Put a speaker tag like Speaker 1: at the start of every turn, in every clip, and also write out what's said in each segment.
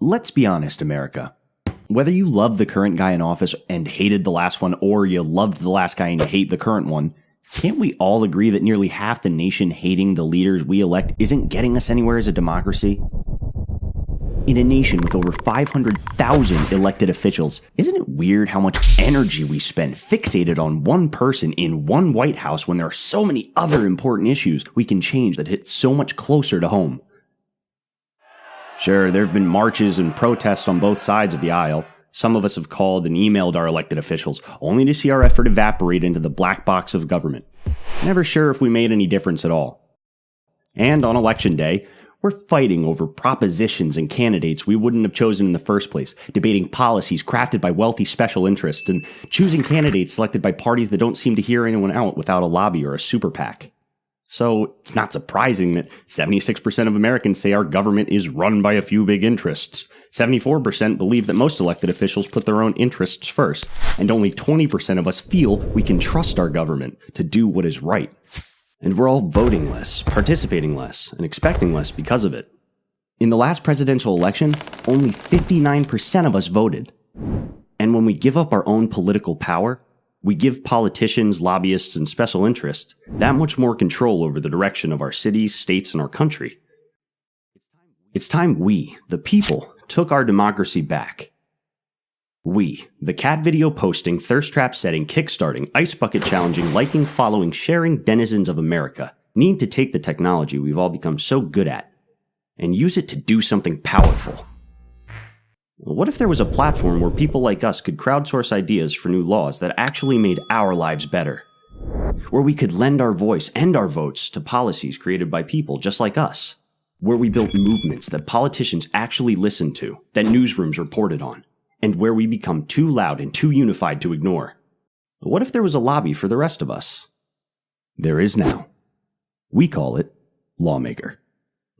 Speaker 1: Let's be honest, America. Whether you love the current guy in office and hated the last one, or you loved the last guy and you hate the current one, can't we all agree that nearly half the nation hating the leaders we elect isn't getting us anywhere as a democracy? In a nation with over 500,000 elected officials, isn't it weird how much energy we spend fixated on one person in one White House when there are so many other important issues we can change that hit so much closer to home? Sure, there have been marches and protests on both sides of the aisle. Some of us have called and emailed our elected officials, only to see our effort evaporate into the black box of government. Never sure if we made any difference at all. And on election day, we're fighting over propositions and candidates we wouldn't have chosen in the first place, debating policies crafted by wealthy special interests, and choosing candidates selected by parties that don't seem to hear anyone out without a lobby or a super PAC. So it's not surprising that 76% of Americans say our government is run by a few big interests. 74% believe that most elected officials put their own interests first, and only 20% of us feel we can trust our government to do what is right. And we're all voting less, participating less, and expecting less because of it. In the last presidential election, only 59% of us voted. And when we give up our own political power, we give politicians, lobbyists, and special interests that much more control over the direction of our cities, states, and our country. It's time we, the people, took our democracy back. We, the cat video posting, thirst trap setting, kickstarting, ice bucket challenging, liking, following, sharing denizens of America, need to take the technology we've all become so good at and use it to do something powerful. What if there was a platform where people like us could crowdsource ideas for new laws that actually made our lives better? Where we could lend our voice and our votes to policies created by people just like us? Where we built movements that politicians actually listened to, that newsrooms reported on, and where we become too loud and too unified to ignore? What if there was a lobby for the rest of us? There is now. We call it Lawmaker.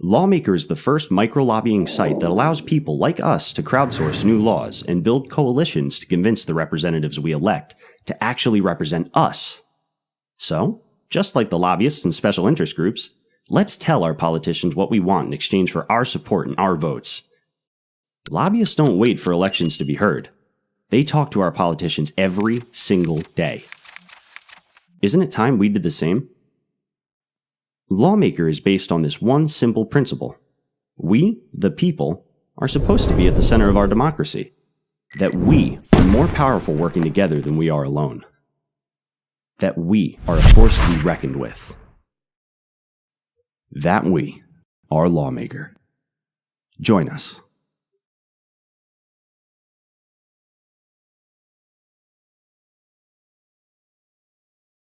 Speaker 1: Lawmaker is the first micro-lobbying site that allows people like us to crowdsource new laws and build coalitions to convince the representatives we elect to actually represent us. So, just like the lobbyists and special interest groups, let's tell our politicians what we want in exchange for our support and our votes. Lobbyists don't wait for elections to be heard. They talk to our politicians every single day. Isn't it time we did the same? Lawmaker is based on this one simple principle. We, the people, are supposed to be at the center of our democracy. That we are more powerful working together than we are alone. That we are a force to be reckoned with. That we are Lawmaker. Join us.